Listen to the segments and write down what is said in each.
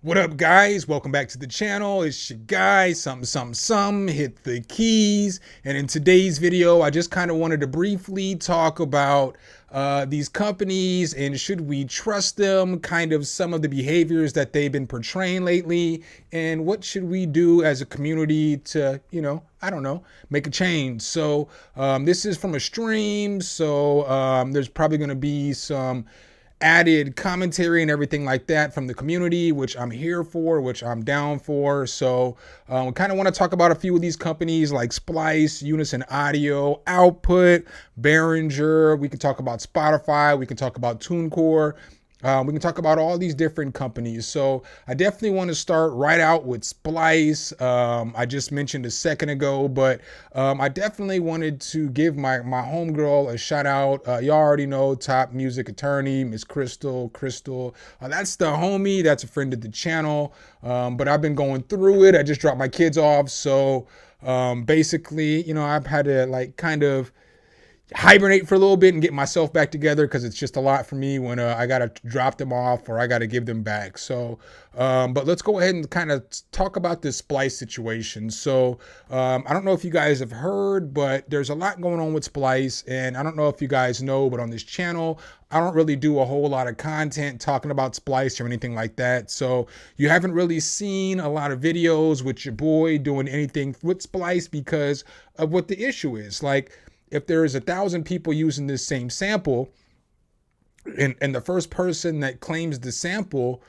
What up, guys? Welcome back to the channel. It's your guy, hit the keys. And in today's video, I just kind of wanted to briefly talk about these companies and should we trust them, kind of some of the behaviors that they've been portraying lately, and what should we do as a community to, I don't know, make a change. So this is from a stream, so there's probably going to be some added commentary and everything like that from the community, which I'm here for, which I'm down for. So we kind of want to talk about a few of these companies like Splice, Unison Audio, Output, Behringer. We can talk about Spotify. We can talk about TuneCore. We can talk about all these different companies. So I definitely want to start right out with Splice. I just mentioned a second ago, but I definitely wanted to give my homegirl a shout out. You already know, top music attorney, Miss Crystal. That's the homie. That's a friend of the channel. But I've been going through it. I just dropped my kids off. So basically, I've had to kind of hibernate for a little bit and get myself back together because it's just a lot for me when I gotta drop them off or I gotta give them back. So but let's go ahead and kind of talk about this Splice situation. So I don't know if you guys have heard, but there's a lot going on with Splice, and I don't know if you guys know, but on this channel I don't really do a whole lot of content talking about Splice or anything like that. So you haven't really seen a lot of videos with your boy doing anything with Splice because of what the issue is. Like, if there is 1,000 people using this same sample, and the first person that claims the sample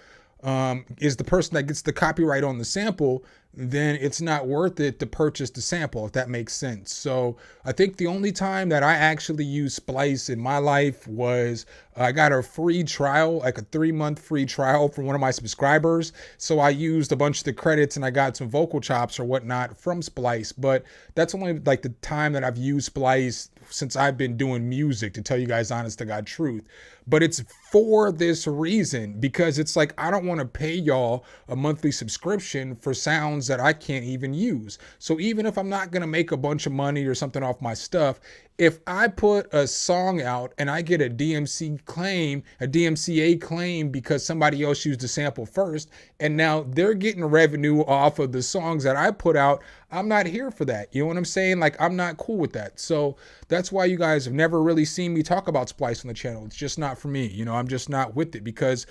is the person that gets the copyright on the sample, then it's not worth it to purchase the sample, if that makes sense. So I think the only time that I actually used Splice in my life was I got a free trial, like a 3-month free trial from one of my subscribers. So I used a bunch of the credits and I got some vocal chops or whatnot from Splice. But that's only like the time that I've used Splice since I've been doing music, to tell you guys honest to God truth. But it's for this reason, because it's like, I don't want to pay y'all a monthly subscription for sounds that I can't even use. So even if I'm not going to make a bunch of money or something off my stuff, if I put a song out and I get a DMCA claim because somebody else used the sample first, and now they're getting revenue off of the songs that I put out, I'm not here for that. You know what I'm saying? Like, I'm not cool with that. So that's why you guys have never really seen me talk about Splice on the channel. It's just not for me. I'm just not with it because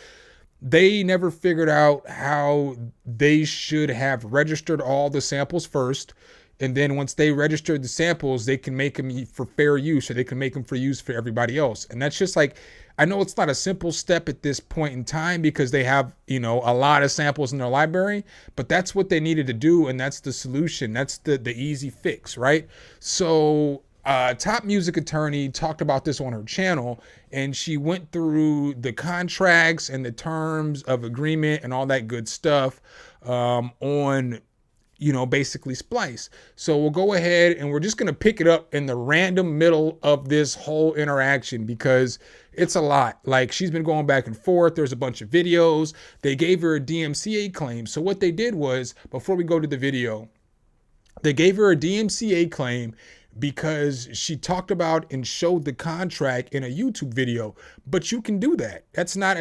they never figured out how they should have registered all the samples first. And then once they registered the samples, they can make them for fair use, or they can make them for use for everybody else. And that's just like, I know it's not a simple step at this point in time because they have, a lot of samples in their library, but that's what they needed to do. And that's the solution. That's the easy fix, right? So top music attorney talked about this on her channel, and she went through the contracts and the terms of agreement and all that good stuff on basically Splice. So we'll go ahead and we're just going to pick it up in the random middle of this whole interaction because it's a lot. Like, she's been going back and forth. There's a bunch of videos. They gave her a DMCA claim. So what they did was, before we go to the video, they gave her a DMCA claim because she talked about and showed the contract in a YouTube video. But you can do that. It's not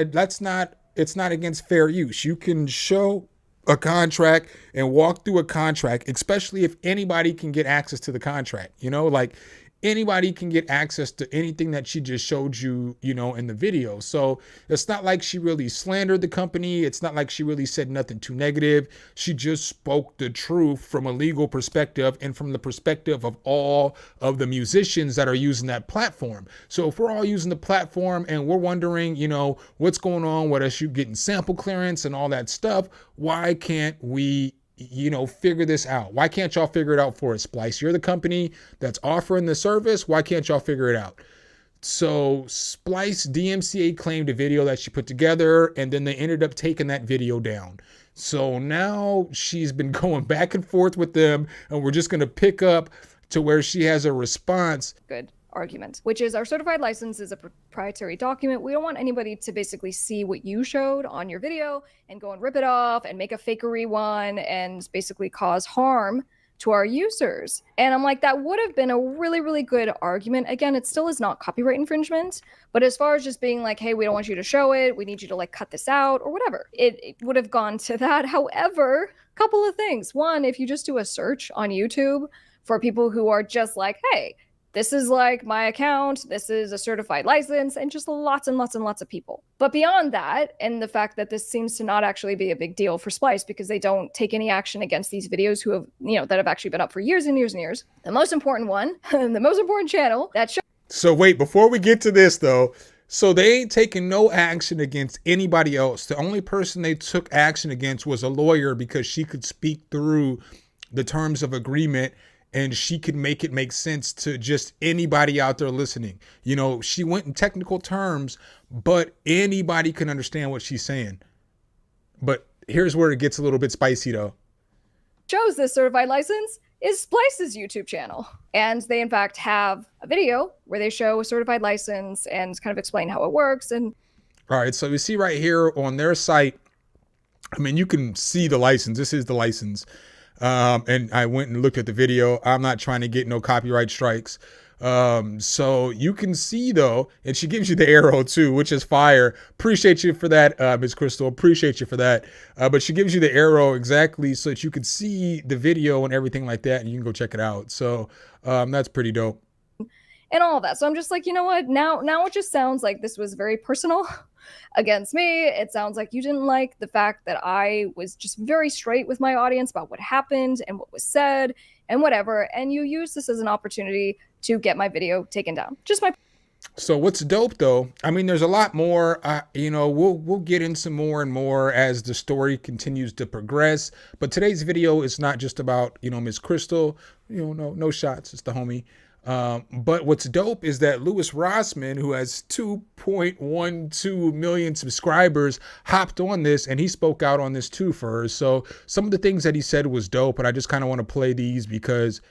against fair use. You can show a contract and walk through a contract, especially if anybody can get access to the contract. Like, anybody can get access to anything that she just showed you, in the video. So it's not like she really slandered the company. It's not like she really said nothing too negative. She just spoke the truth from a legal perspective and from the perspective of all of the musicians that are using that platform. So if we're all using the platform and we're wondering, what's going on with us, you getting sample clearance and all that stuff, why can't we figure this out? Why can't y'all figure it out for us, Splice? You're the company that's offering the service. Why can't y'all figure it out? So Splice DMCA claimed a video that she put together, and then they ended up taking that video down. So now she's been going back and forth with them, and we're just going to pick up to where she has a response. Good argument, which is our certified license is a proprietary document. We don't want anybody to basically see what you showed on your video and go and rip it off and make a fakery one and basically cause harm to our users. And I'm like, that would have been a really, really good argument. Again, it still is not copyright infringement, but as far as just being like, hey, we don't want you to show it, we need you to like cut this out or whatever, it would have gone to that. However, a couple of things. One, if you just do a search on YouTube for people who are just like, hey, this is like my account, this is a certified license, and just lots and lots and lots of people. But beyond that, and the fact that this seems to not actually be a big deal for Splice because they don't take any action against these videos who have, that have actually been up for years and years and years. The most important one, the most important channel that shows. So wait, before we get to this though, so they ain't taking no action against anybody else. The only person they took action against was a lawyer because she could speak through the terms of agreement and she could make it make sense to just anybody out there listening. She went in technical terms, but anybody can understand what she's saying. But here's where it gets a little bit spicy though. Shows this certified license is Splice's YouTube channel. And they in fact have a video where they show a certified license and kind of explain how it works. And all right, so you see right here on their site, I mean, you can see the license. This is the license. And I went and looked at the video. I'm not trying to get no copyright strikes. So you can see though, and she gives you the arrow too, which is fire. Appreciate you for that, Ms. Crystal. Appreciate you for that. But she gives you the arrow exactly so that you can see the video and everything like that, and you can go check it out. So that's pretty dope. And all of that. So I'm just like, you know what? Now it just sounds like this was very personal against me. It sounds like you didn't like the fact that I was just very straight with my audience about what happened and what was said and whatever. And you use this as an opportunity to get my video taken down. So what's dope though, I mean, there's a lot more, we'll get into more and more as the story continues to progress. But today's video is not just about, Miss Crystal, no shots, it's the homie. But what's dope is that Louis Rossman, who has 2.12 million subscribers, hopped on this and he spoke out on this too for her. So some of the things that he said was dope, and I just kind of want to play these because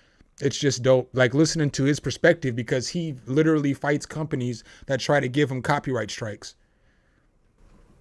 it's just dope, like listening to his perspective, because he literally fights companies that try to give him copyright strikes.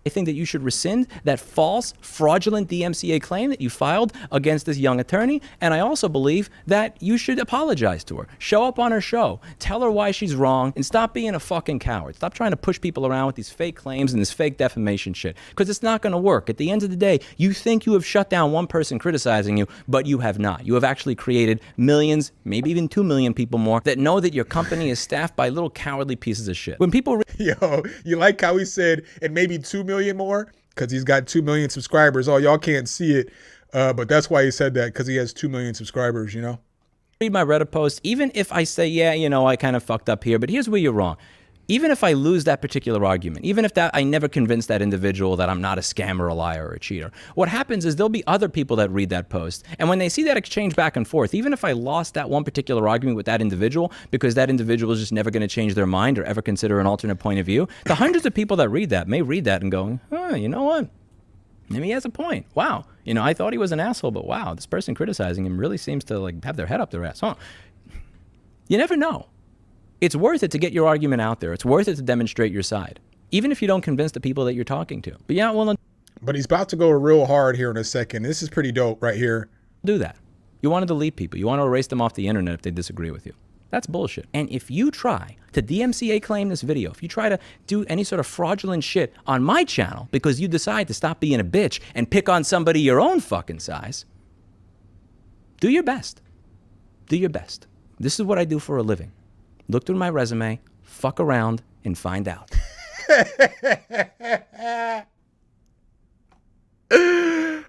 I think that you should rescind that false, fraudulent DMCA claim that you filed against this young attorney. And I also believe that you should apologize to her. Show up on her show. Tell her why she's wrong and stop being a fucking coward. Stop trying to push people around with these fake claims and this fake defamation shit, because it's not going to work. At the end of the day, you think you have shut down one person criticizing you, but you have not. You have actually created millions, maybe even 2 million people more that know that your company is staffed by little cowardly pieces of shit. When people Yo, you like how he said, and maybe 2 million more? Because he's got 2 million subscribers. Oh, y'all can't see it. But that's why he said that, because he has 2 million subscribers, read my Reddit post, even if I say, yeah, I kind of fucked up here, but here's where you're wrong. Even if I lose that particular argument, even if I never convince that individual that I'm not a scammer, a liar, or a cheater, what happens is there'll be other people that read that post. And when they see that exchange back and forth, even if I lost that one particular argument with that individual, because that individual is just never going to change their mind or ever consider an alternate point of view, the hundreds of people that read that may read that and go, you know what? Maybe he has a point. Wow. I thought he was an asshole, but wow, this person criticizing him really seems to have their head up their ass. Huh? You never know. It's worth it to get your argument out there. It's worth it to demonstrate your side, even if you don't convince the people that you're talking to. But yeah, well, but he's about to go real hard here in a second. This is pretty dope right here. Do that. You want to delete people. You want to erase them off the internet if they disagree with you. That's bullshit. And if you try to DMCA claim this video, if you try to do any sort of fraudulent shit on my channel because you decide to stop being a bitch and pick on somebody your own fucking size, do your best. Do your best. This is what I do for a living. Look through my resume, fuck around, and find out.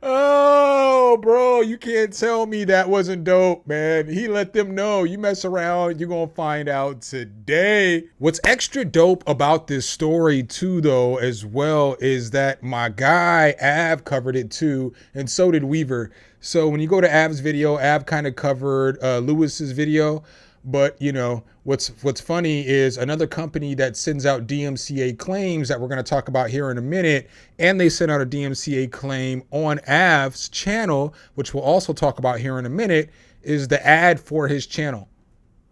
Oh, bro, you can't tell me that wasn't dope, man. He let them know. You mess around, you're going to find out today. What's extra dope about this story, too, though, as well, is that my guy, Av, covered it, too, and so did Weaver. So when you go to Av's video, Av kind of covered Lewis's video. But, what's funny is another company that sends out DMCA claims that we're going to talk about here in a minute, and they sent out a DMCA claim on Av's channel, which we'll also talk about here in a minute, is the ad for his channel.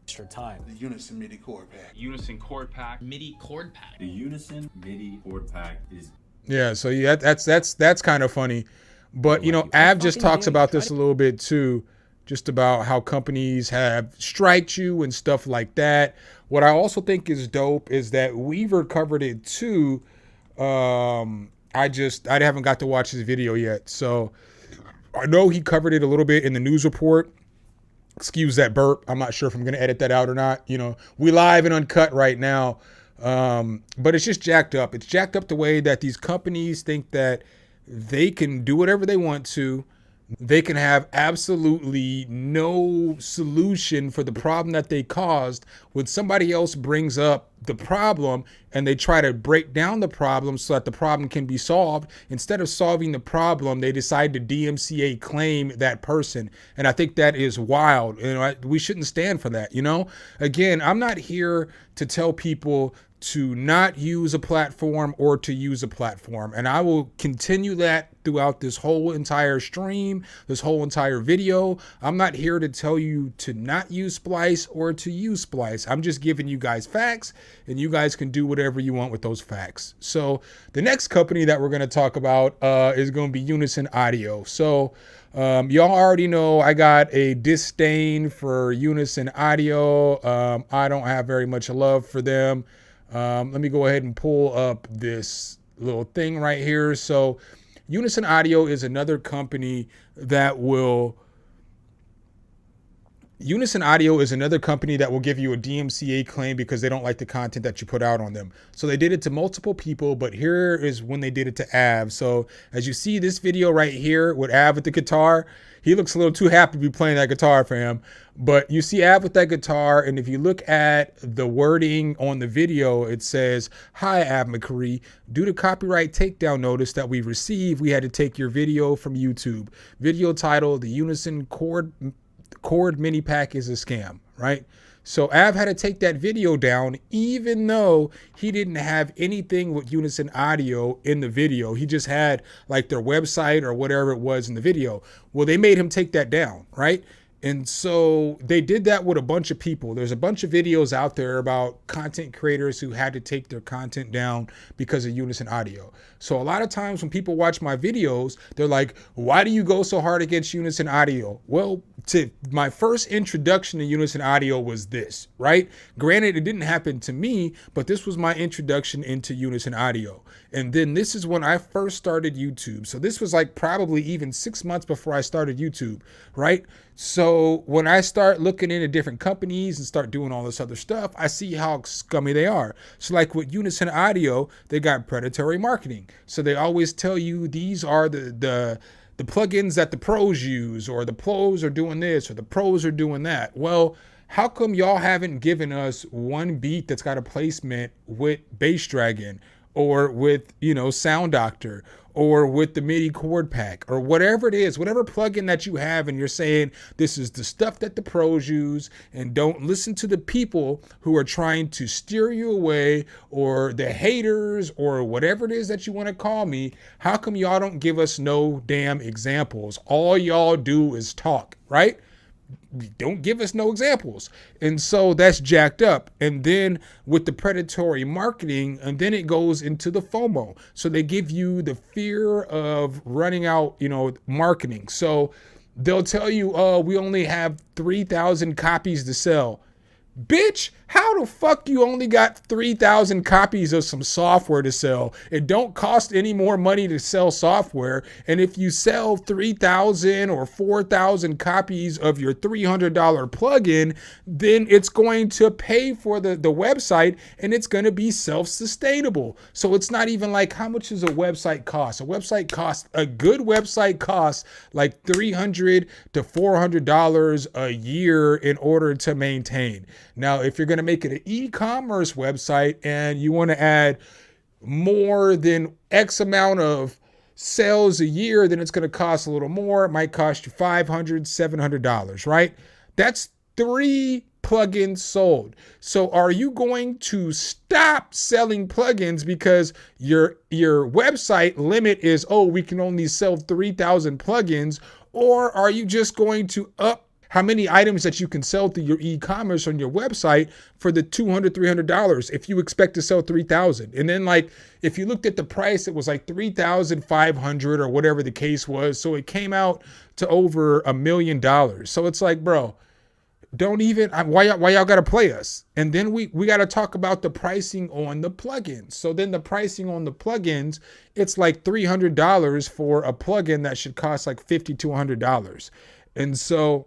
Extra time. The Unison Midi Chord Pack. Unison Chord Pack. Midi Chord Pack. The Unison Midi Chord Pack is... Yeah, so yeah, that's kind of funny. But, Av just talks about this a little bit too. just about how companies have striked you and stuff like that. What I also think is dope is that Weaver covered it too. I haven't got to watch his video yet. So I know he covered it a little bit in the news report. Excuse that burp. I'm not sure if I'm going to edit that out or not. You know, we live and uncut right now. But it's just jacked up. It's jacked up the way that these companies think that they can do whatever they want to. They can have absolutely no solution for the problem that they caused when somebody else brings up the problem, and they try to break down the problem so that the problem can be solved. Instead of solving the problem, they decide to DMCA claim that person. And I think that is wild. You know, we shouldn't stand for that. You know, again, I'm not here to tell people to not use a platform or to use a platform. And I will continue that throughout this whole entire stream, this whole entire video. I'm not here to tell you to not use Splice or to use Splice. I'm just giving you guys facts, and you guys can do whatever you want with those facts. So the next company that we're going to talk about is going to be Unison Audio. So y'all already know I got a disdain for Unison Audio. I don't have very much love for them. Let me go ahead and pull up this little thing right here. So Unison Audio is another company that will give you a DMCA claim because they don't like the content that you put out on them. So they did it to multiple people, but here is when they did it to Av. So as you see this video right here with Av with the guitar, he looks a little too happy to be playing that guitar for him. But you see Av with that guitar, and if you look at the wording on the video, it says, "Hi, Av McCree. Due to copyright takedown notice that we received, we had to take your video from YouTube. Video title, the Unison Chord Mini Pack is a scam," right? So Av had to take that video down, even though he didn't have anything with Unison Audio in the video. He just had like their website or whatever it was in the video. Well, they made him take that down, right? And so they did that with a bunch of people. There's a bunch of videos out there about content creators who had to take their content down because of Unison Audio. So a lot of times when people watch my videos, they're like, why do you go so hard against Unison Audio? Well, my first introduction to Unison Audio was this, right? Granted, it didn't happen to me, but this was my introduction into Unison Audio. And then this is when I first started YouTube. So this was like probably even 6 months before I started YouTube, right? So when I start looking into different companies and start doing all this other stuff, I see how scummy they are. So like with Unison Audio, they got predatory marketing. So they always tell you these are the plugins that the pros use, or the pros are doing this, or the pros are doing that. Well, how come y'all haven't given us one beat that's got a placement with Bass Dragon, or with, you know, Sound Doctor, or with the Midi Chord Pack, or whatever it is, whatever plugin that you have, and you're saying this is the stuff that the pros use, and don't listen to the people who are trying to steer you away, or the haters, or whatever it is that you want to call me. How come y'all don't give us no damn examples? All y'all do is talk, right? Don't give us no examples. And so that's jacked up. And then with the predatory marketing, and then it goes into the FOMO. So they give you the fear of running out, you know, marketing. So they'll tell you, oh, we only have 3,000 copies to sell. Bitch, how the fuck you only got 3,000 copies of some software to sell? It don't cost any more money to sell software. And if you sell 3,000 or 4,000 copies of your $300 plugin, then it's going to pay for the website, and it's going to be self-sustainable. So it's not even like, how much does a website cost? A good website costs like $300 to $400 a year in order to maintain. Now, if you're going to make it an e-commerce website and you want to add more than X amount of sales a year, then it's going to cost a little more. It might cost you $500, $700, right? That's 3 plugins sold. So are you going to stop selling plugins because your website limit is, oh, we can only sell 3,000 plugins? Or are you just going to how many items that you can sell through your e-commerce on your website for the $200, $300 if you expect to sell 3,000. And then like, if you looked at the price, it was like 3,500 or whatever the case was. So it came out to over $1 million. So it's like, bro, don't even, why y'all got to play us? And then we got to talk about the pricing on the plugins. So then the pricing on the plugins, it's like $300 for a plugin that should cost like $50 to $100. And so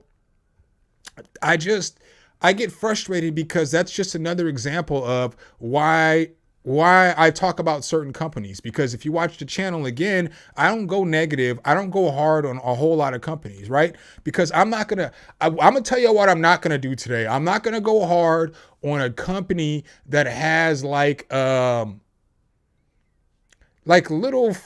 I get frustrated because that's just another example of why I talk about certain companies. Because if you watch the channel again, I don't go negative. I don't go hard on a whole lot of companies, right? Because I'm gonna tell you what I'm not gonna do today. I'm not gonna go hard on a company that has like little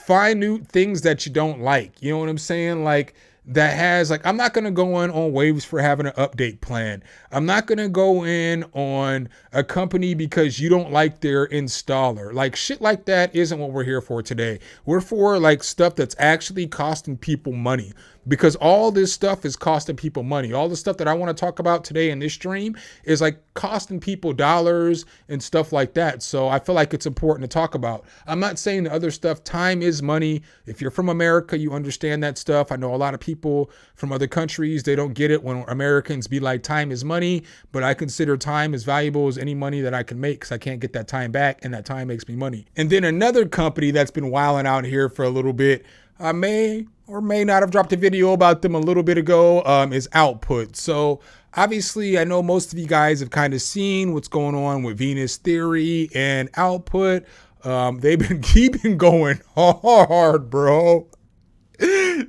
minute things that you don't like. You know what I'm saying? Like, that has like, I'm not going to go in on Waves for having an update plan. I'm not going to go in on a company because you don't like their installer. Like, shit like that isn't what we're here for today. We're for like stuff that's actually costing people money, because all this stuff is costing people money. All the stuff that I want to talk about today in this stream is like costing people dollars and stuff like that. So I feel like it's important to talk about. I'm not saying the other stuff, time is money. If you're from America, you understand that stuff. I know a lot of people from other countries, they don't get it when Americans be like, time is money, but I consider time as valuable as any money that I can make, because I can't get that time back, and that time makes me money. And then another company that's been wilding out here for a little bit, I may or may not have dropped a video about them a little bit ago, is Output. So obviously I know most of you guys have kind of seen what's going on with Venus Theory and Output. They've been keeping going hard, bro.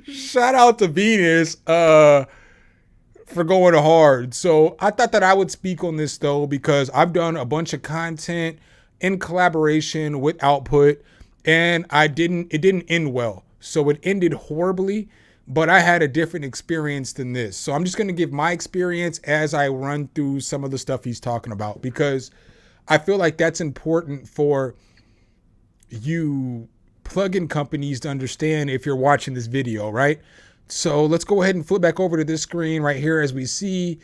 Shout out to Venus for going hard. So I thought that I would speak on this though, because I've done a bunch of content in collaboration with Output, and it didn't end well. So it ended horribly, but I had a different experience than this. So I'm just going to give my experience as I run through some of the stuff he's talking about, because I feel like that's important for you plugin companies to understand if you're watching this video, right? So let's go ahead and flip back over to this screen right here. As we see,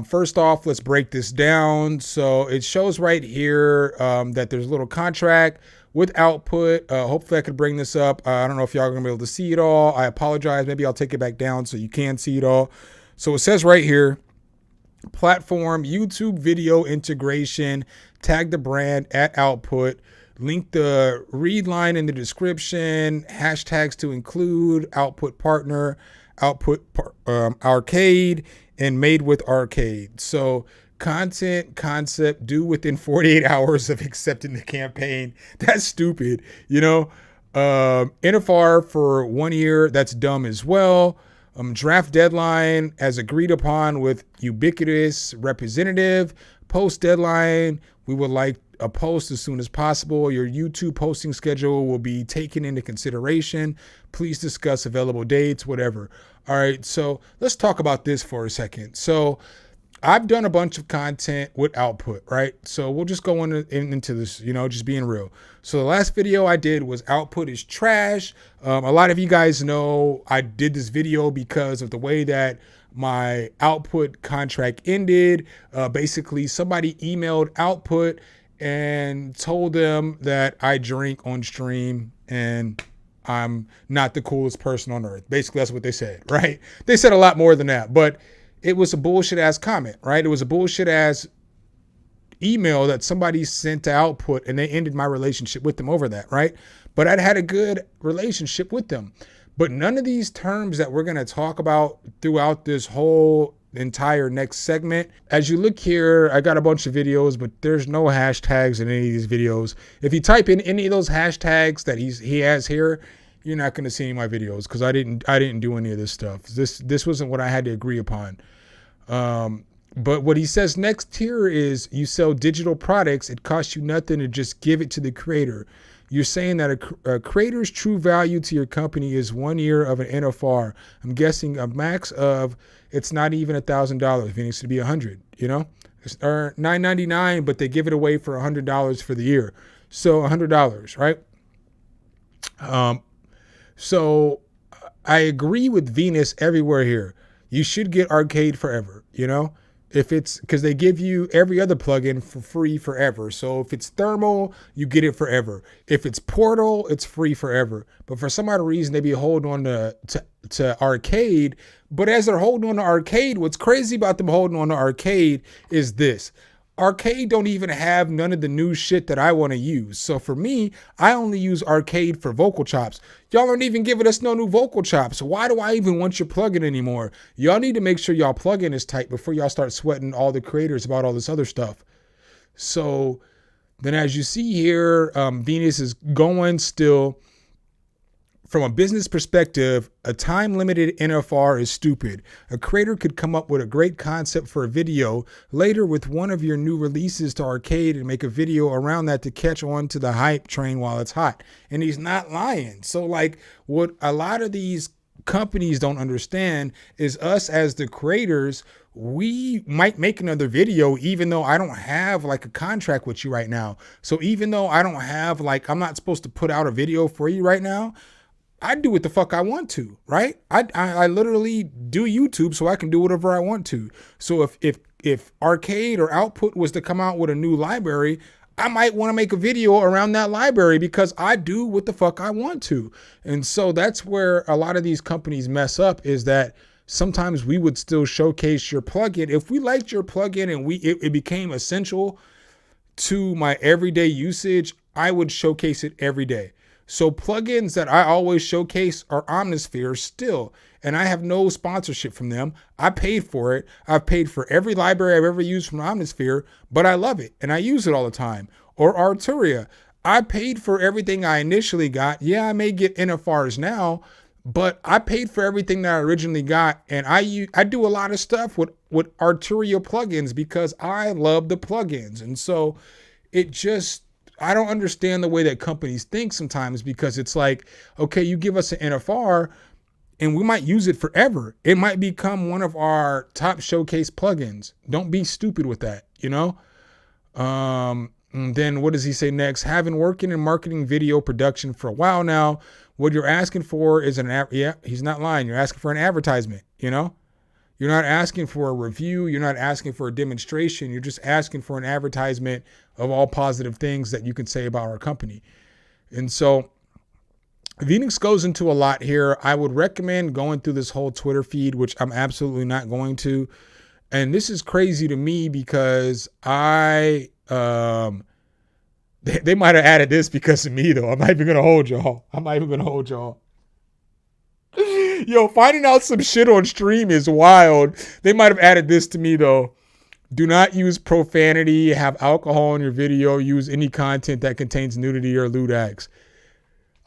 first off, let's break this down. So it shows right here that there's a little contract with Output. Hopefully I could bring this up. I don't know if y'all are gonna be able to see it all. I apologize. Maybe I'll take it back down so you can see it all. So it says right here, platform, YouTube video integration, tag the brand at Output, link the read line in the description, hashtags to include, Output partner, arcade, and made with arcade. So content concept due within 48 hours of accepting the campaign. That's stupid, you know. NFR for 1 year, that's dumb as well. Draft deadline as agreed upon with ubiquitous representative. Post deadline, we would like a post as soon as possible. Your YouTube posting schedule will be taken into consideration. Please discuss available dates, whatever. All right, so let's talk about this for a second. So I've done a bunch of content with Output, right? So we'll just go into this, you know, just being real. So the last video I did was Output is trash. A lot of you guys know I did this video because of the way that my Output contract ended. Basically, somebody emailed Output and told them that I drink on stream and I'm not the coolest person on earth. Basically, that's what they said, right? They said a lot more than that, but it was a bullshit ass comment, right? It was a bullshit ass email that somebody sent to Output, and they ended my relationship with them over that, right? But I'd had a good relationship with them. But none of these terms that we're going to talk about throughout this whole entire next segment. As you look here, I got a bunch of videos, but there's no hashtags in any of these videos. If you type in any of those hashtags that he has here, you're not going to see any of my videos, because I didn't do any of this stuff. This wasn't what I had to agree upon. But what he says next here is, you sell digital products. It costs you nothing to just give it to the creator. You're saying that a creator's true value to your company is 1 year of an NFR. I'm guessing a max of, it's not even $1,000. It needs to be $100, you know, or $9.99, but they give it away for $100 for the year. So $100, right? So I agree with Venus everywhere here. you should get Arcade forever, you know? If it's because they give you every other plugin for free forever. So if it's thermal, you get it forever. If it's Portal, it's free forever. But for some odd reason, they be holding on to Arcade. But as they're holding on to Arcade, what's crazy about them holding on to Arcade is this. Arcade don't even have none of the new shit that I want to use. So for me, I only use Arcade for vocal chops. Y'all aren't even giving us no new vocal chops. Why do I even want your plugin anymore? Y'all need to make sure y'all plugin is tight before y'all start sweating all the creators about all this other stuff. So then as you see here, Venus is going still. From a business perspective, a time-limited NFR is stupid. A creator could come up with a great concept for a video later with one of your new releases to Arcade and make a video around that to catch on to the hype train while it's hot. And he's not lying. So like what a lot of these companies don't understand is us as the creators, we might make another video even though I don't have like a contract with you right now. So even though I don't have like, I'm not supposed to put out a video for you right now, I do what the fuck I want to, right? I literally do YouTube so I can do whatever I want to. So if Arcade or Output was to come out with a new library, I might want to make a video around that library because I do what the fuck I want to. And so that's where a lot of these companies mess up, is that sometimes we would still showcase your plugin. If we liked your plugin and it became essential to my everyday usage, I would showcase it every day. So plugins that I always showcase are Omnisphere still, and I have no sponsorship from them. I paid for it. I've paid for every library I've ever used from Omnisphere, but I love it and I use it all the time. Or Arturia. I paid for everything I initially got. Yeah, I may get NFRs now, but I paid for everything that I originally got, and I do a lot of stuff with Arturia plugins because I love the plugins. And so it just, I don't understand the way that companies think sometimes, because it's like, okay, you give us an NFR and we might use it forever. It might become one of our top showcase plugins. Don't be stupid with that, you know? And then what does he say next? Having working in marketing video production for a while now, what you're asking for is yeah, he's not lying. You're asking for an advertisement, you know? You're not asking for a review. You're not asking for a demonstration. You're just asking for an advertisement of all positive things that you can say about our company. And so Venus goes into a lot here. I would recommend going through this whole Twitter feed, which I'm absolutely not going to. And this is crazy to me because they might have added this because of me, though. I'm not even going to hold y'all. Yo, finding out some shit on stream is wild. They might have added this to me, though. Do not use profanity, have alcohol in your video, use any content that contains nudity or lewd acts.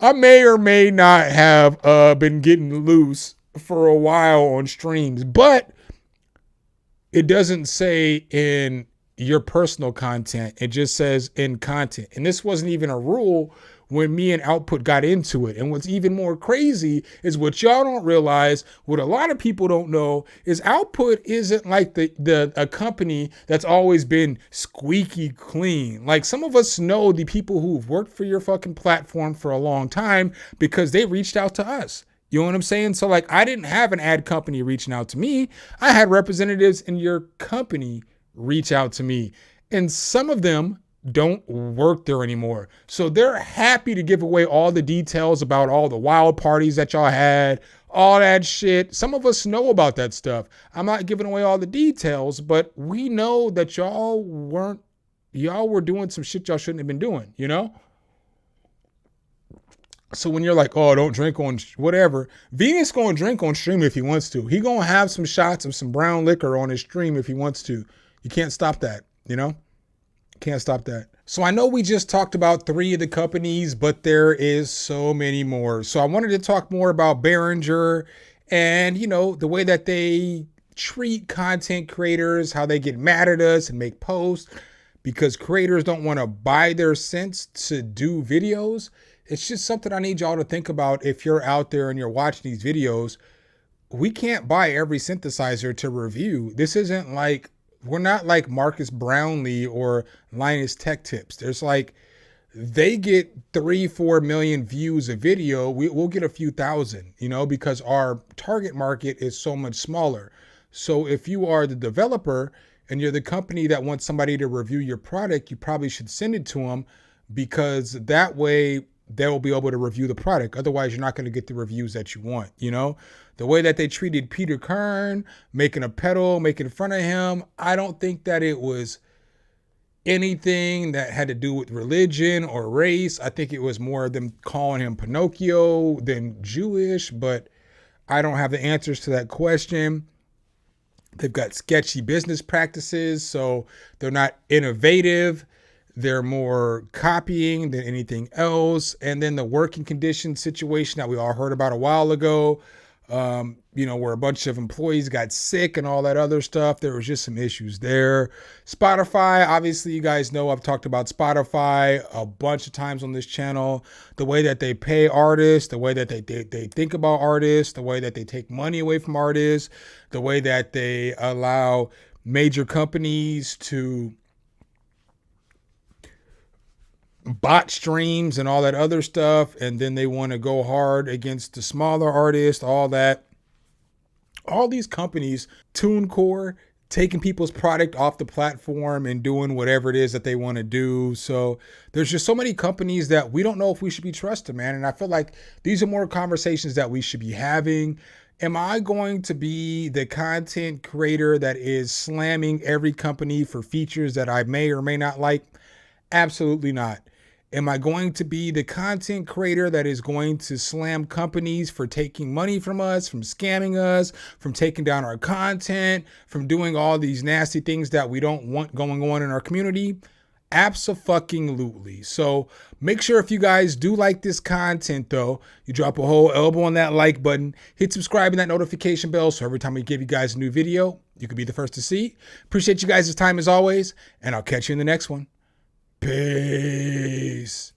I may or may not have been getting loose for a while on streams, but it doesn't say in your personal content. It just says in content. And this wasn't even a rule when me and Output got into it. And what's even more crazy is what y'all don't realize, what a lot of people don't know, is Output isn't like a company that's always been squeaky clean. Like, some of us know the people who've worked for your fucking platform for a long time because they reached out to us. You know what I'm saying? So like, I didn't have an ad company reaching out to me. I had representatives in your company reach out to me, and some of them don't work there anymore. So they're happy to give away all the details about all the wild parties that y'all had, all that shit. Some of us know about that stuff. I'm not giving away all the details, but we know that y'all were doing some shit y'all shouldn't have been doing, you know? So when you're like, oh, don't drink on whatever, Venus gonna drink on stream if he wants to. He gonna have some shots of some brown liquor on his stream if he wants to. You can't stop that, you know? Can't stop that. So I know we just talked about 3 of the companies, but there is so many more. So I wanted to talk more about Behringer and, you know, the way that they treat content creators, how they get mad at us and make posts because creators don't want to buy their cents to do videos. It's just something I need y'all to think about if you're out there and you're watching these videos. We can't buy every synthesizer to review. This isn't like, we're not like Marcus Brownlee or Linus Tech Tips. There's like, they get 3-4 million views a video. We'll get a few thousand, you know, because our target market is so much smaller. So if you are the developer and you're the company that wants somebody to review your product, you probably should send it to them, because that way they'll be able to review the product. Otherwise, you're not going to get the reviews that you want. You know, the way that they treated Peter Kern, making a pedal, making fun of him, I don't think that it was anything that had to do with religion or race. I think it was more of them calling him Pinocchio than Jewish, but I don't have the answers to that question. They've got sketchy business practices, so they're not innovative. They're more copying than anything else. And then the working condition situation that we all heard about a while ago, you know, where a bunch of employees got sick and all that other stuff. There was just some issues there. Spotify, obviously, you guys know I've talked about Spotify a bunch of times on this channel. The way that they pay artists, the way that they think about artists, the way that they take money away from artists, the way that they allow major companies to bot streams and all that other stuff, and then they want to go hard against the smaller artists, all that. All these companies, TuneCore, taking people's product off the platform and doing whatever it is that they want to do. So there's just so many companies that we don't know if we should be trusted, man. And I feel like these are more conversations that we should be having. Am I going to be the content creator that is slamming every company for features that I may or may not like? Absolutely not. Am I going to be the content creator that is going to slam companies for taking money from us, from scamming us, from taking down our content, from doing all these nasty things that we don't want going on in our community? Abso-fucking-lutely. So make sure if you guys do like this content, though, you drop a whole elbow on that like button, hit subscribe and that notification bell, so every time we give you guys a new video, you can be the first to see. Appreciate you guys' time as always, and I'll catch you in the next one. Peace.